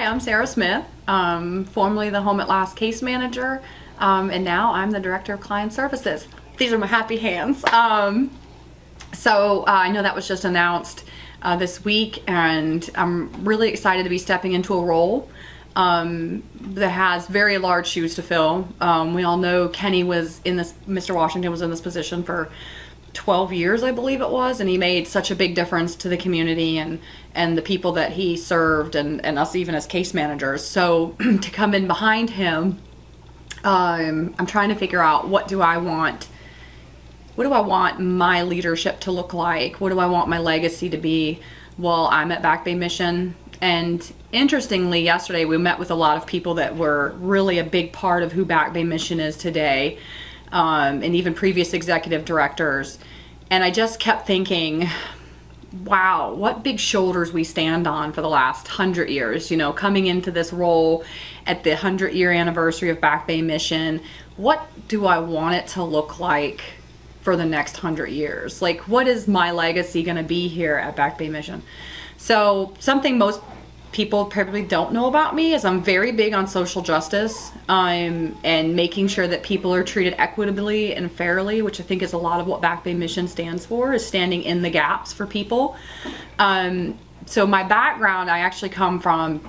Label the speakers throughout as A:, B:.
A: Hi, I'm Sarah Smith, formerly the Home at Last case manager, and now I'm the Director of Client Services. These are my happy hands. I know that was just announced this week, and I'm really excited to be stepping into a role that has very large shoes to fill. We all know Mr. Washington was in this position for 12 years, I believe it was, and he made such a big difference to the community and the people that he served and us even as case managers. So to come in behind him, I'm trying to figure out what do I want my leadership to look like? What do I want my legacy to be while I'm at Back Bay Mission? And interestingly, yesterday we met with a lot of people that were really a big part of who Back Bay Mission is today. And even previous executive directors. And I just kept thinking, wow, what big shoulders we stand on for the last 100 years, you know, coming into this role at the 100-year anniversary of Back Bay Mission. What do I want it to look like for the next 100 years? Like, what is my legacy going to be here at Back Bay Mission? So something most people probably don't know about me is I'm very big on social justice and making sure that people are treated equitably and fairly, which I think is a lot of what Back Bay Mission stands for, is standing in the gaps for people. So my background, I actually come from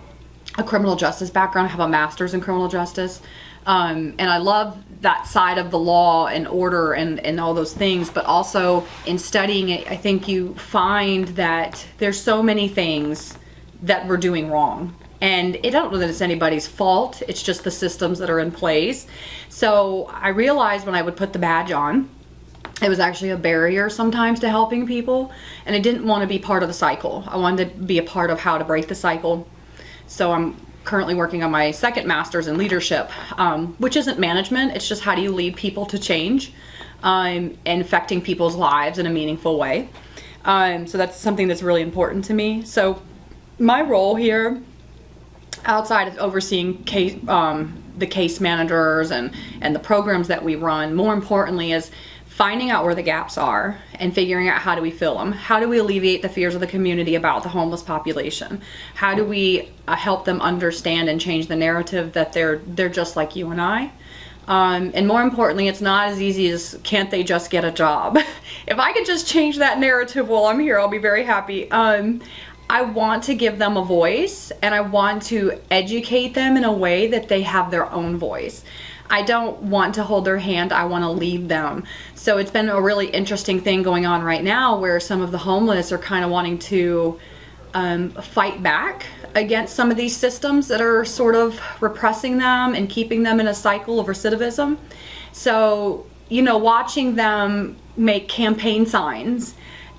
A: a criminal justice background. I have a master's in criminal justice, and I love that side of the law and order and all those things, but also in studying it, I think you find that there's so many things that we're doing wrong. And I don't know that it's anybody's fault, it's just the systems that are in place. So I realized when I would put the badge on, it was actually a barrier sometimes to helping people, and I didn't want to be part of the cycle. I wanted to be a part of how to break the cycle. So I'm currently working on my second master's in leadership, which isn't management, it's just how do you lead people to change and affecting people's lives in a meaningful way. So that's something that's really important to me. So my role here, outside of overseeing the case managers and the programs that we run, more importantly is finding out where the gaps are and figuring out how do we fill them. How do we alleviate the fears of the community about the homeless population? How do we help them understand and change the narrative that they're just like you and I? And more importantly, it's not as easy as can't they just get a job? If I could just change that narrative while I'm here, I'll be very happy. I want to give them a voice, and I want to educate them in a way that they have their own voice. I don't want to hold their hand, I want to lead them. So it's been a really interesting thing going on right now where some of the homeless are kind of wanting to fight back against some of these systems that are sort of repressing them and keeping them in a cycle of recidivism. So, you know, watching them make campaign signs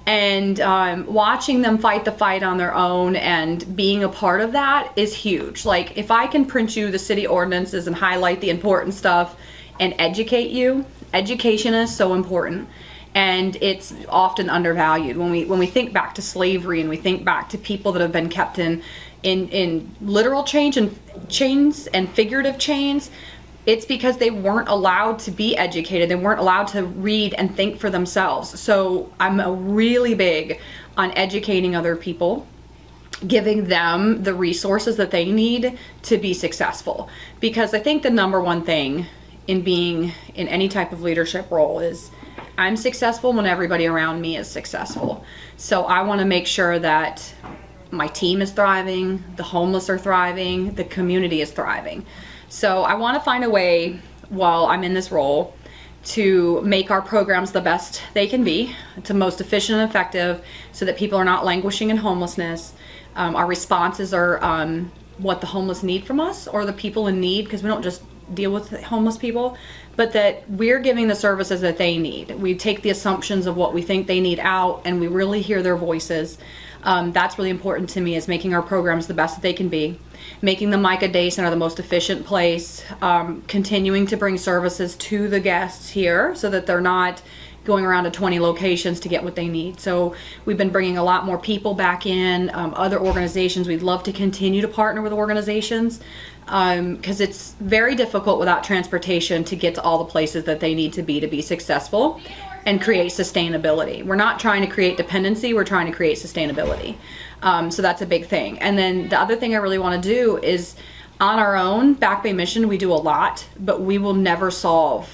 A: and watching them fight the fight on their own and being a part of that is huge. Like, if I can print you the city ordinances and highlight the important stuff and educate you, education is so important. And it's often undervalued. When we think back to slavery and we think back to people that have been kept in literal chains and figurative chains, it's because they weren't allowed to be educated. They weren't allowed to read and think for themselves. So I'm really big on educating other people, giving them the resources that they need to be successful. Because I think the number one thing in being in any type of leadership role is I'm successful when everybody around me is successful. So I want to make sure that my team is thriving, the homeless are thriving, the community is thriving. So I want to find a way while I'm in this role to make our programs the best they can be, to most efficient and effective, so that people are not languishing in homelessness. Our responses are what the homeless need from us, or the people in need, because we don't just deal with homeless people, but that we're giving the services that they need. We take the assumptions of what we think they need out, and we really hear their voices. That's really important to me, is making our programs the best that they can be, making the Micah Day Center the most efficient place, continuing to bring services to the guests here so that they're not going around to 20 locations to get what they need. So we've been bringing a lot more people back in, other organizations. We'd love to continue to partner with organizations because it's very difficult without transportation to get to all the places that they need to be successful. and create sustainability. We're not trying to create dependency, we're trying to create sustainability. So that's a big thing. And then the other thing I really want to do is, on our own, Back Bay Mission, we do a lot, but we will never solve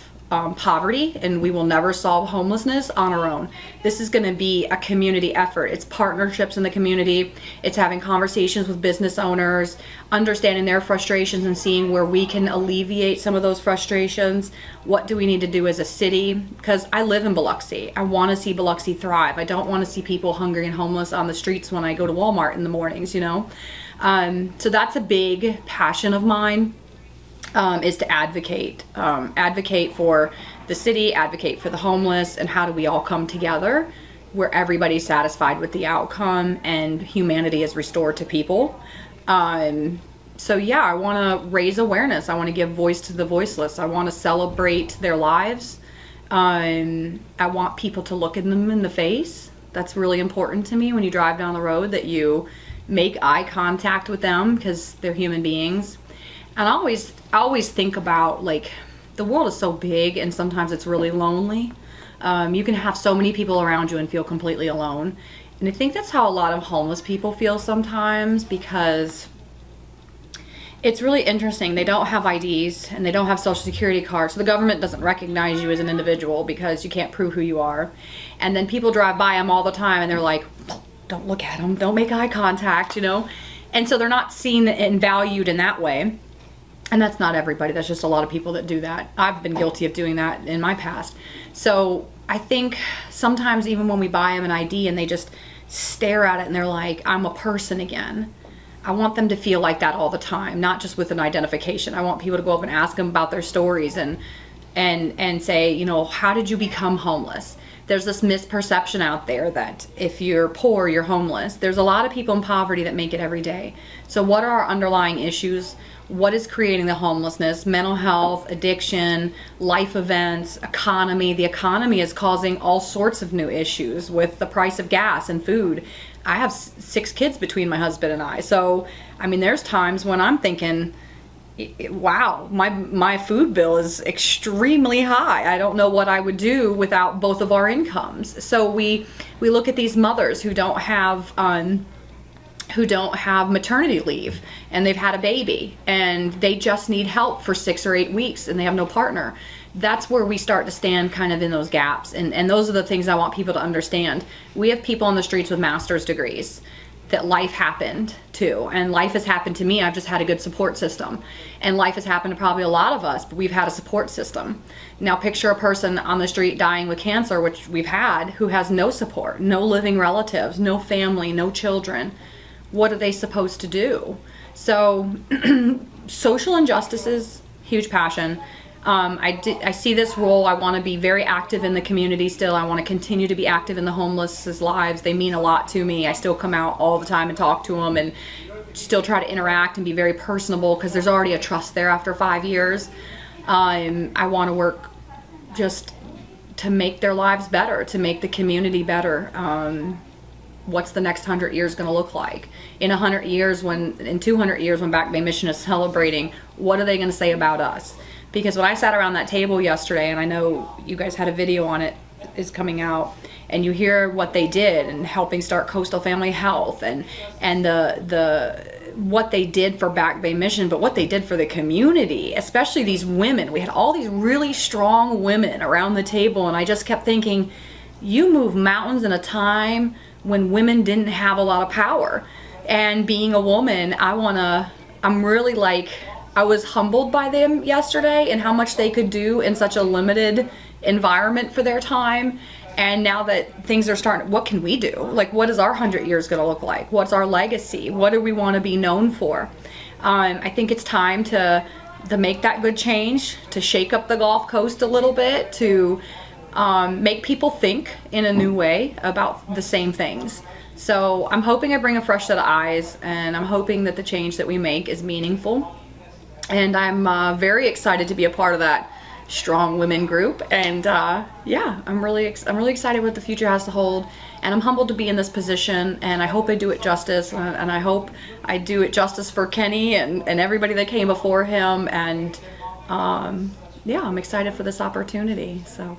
A: poverty, and we will never solve homelessness on our own. This is going to be a community effort. It's partnerships in the community. It's having conversations with business owners, understanding their frustrations and seeing where we can alleviate some of those frustrations. What do we need to do as a city? Because I live in Biloxi. I want to see Biloxi thrive. I don't want to see people hungry and homeless on the streets when I go to Walmart in the mornings, you know? So that's a big passion of mine. Is to advocate. Advocate for the city, advocate for the homeless, and how do we all come together where everybody's satisfied with the outcome and humanity is restored to people. So yeah, I want to raise awareness. I want to give voice to the voiceless. I want to celebrate their lives. I want people to look at them in the face. That's really important to me when you drive down the road, that you make eye contact with them, because they're human beings. And I always think about, like, the world is so big and sometimes it's really lonely. You can have so many people around you and feel completely alone. And I think that's how a lot of homeless people feel sometimes, because it's really interesting. They don't have IDs and they don't have social security cards. So the government doesn't recognize you as an individual because you can't prove who you are. And then people drive by them all the time and they're like, don't look at them, don't make eye contact, you know? And so they're not seen and valued in that way. And that's not everybody, that's just a lot of people that do that. I've been guilty of doing that in my past. So I think sometimes even when we buy them an ID and they just stare at it and they're like, I'm a person again. I want them to feel like that all the time, not just with an identification. I want people to go up and ask them about their stories and say, you know, how did you become homeless? There's this misperception out there that if you're poor, you're homeless. There's a lot of people in poverty that make it every day. So what are our underlying issues? What is creating the homelessness? Mental health, addiction, life events, economy. The economy is causing all sorts of new issues with the price of gas and food. I have 6 kids between my husband and I. So, I mean, there's times when I'm thinking, wow, my food bill is extremely high. I don't know what I would do without both of our incomes. So we look at these mothers who don't have maternity leave and they've had a baby and they just need help for 6 or 8 weeks and they have no partner. That's where we start to stand kind of in those gaps. And those are the things I want people to understand. We have people on the streets with master's degrees that life happened to, and life has happened to me. I've just had a good support system, and life has happened to probably a lot of us, but we've had a support system. Now picture a person on the street dying with cancer, which we've had, who has no support, no living relatives, no family, no children. What are they supposed to do? So social injustices, huge passion. I see this role. I want to be very active in the community still. I want to continue to be active in the homeless' lives. They mean a lot to me. I still come out all the time and talk to them and still try to interact and be very personable, because there's already a trust there after 5 years. I want to work just to make their lives better, to make the community better. What's the next 100 years going to look like? In 100 years, in 200 years, when Back Bay Mission is celebrating, what are they going to say about us? Because when I sat around that table yesterday, and I know you guys had a video on it, is coming out, and you hear what they did and helping start Coastal Family Health and what they did for Back Bay Mission, but what they did for the community, especially these women. We had all these really strong women around the table, and I just kept thinking, you move mountains in a time when women didn't have a lot of power. And being a woman, I'm really like, I was humbled by them yesterday and how much they could do in such a limited environment for their time. And now that things are starting, what can we do? Like, what is our 100 years going to look like? What's our legacy? What do we want to be known for? I think it's time to make that good change, to shake up the Gulf Coast a little bit, to make people think in a new way about the same things. So I'm hoping I bring a fresh set of eyes, and I'm hoping that the change that we make is meaningful. And I'm very excited to be a part of that strong women group. And yeah, I'm really excited what the future has to hold. And I'm humbled to be in this position, and I hope I do it justice. And I hope I do it justice for Kenny and everybody that came before him. And yeah, I'm excited for this opportunity. So.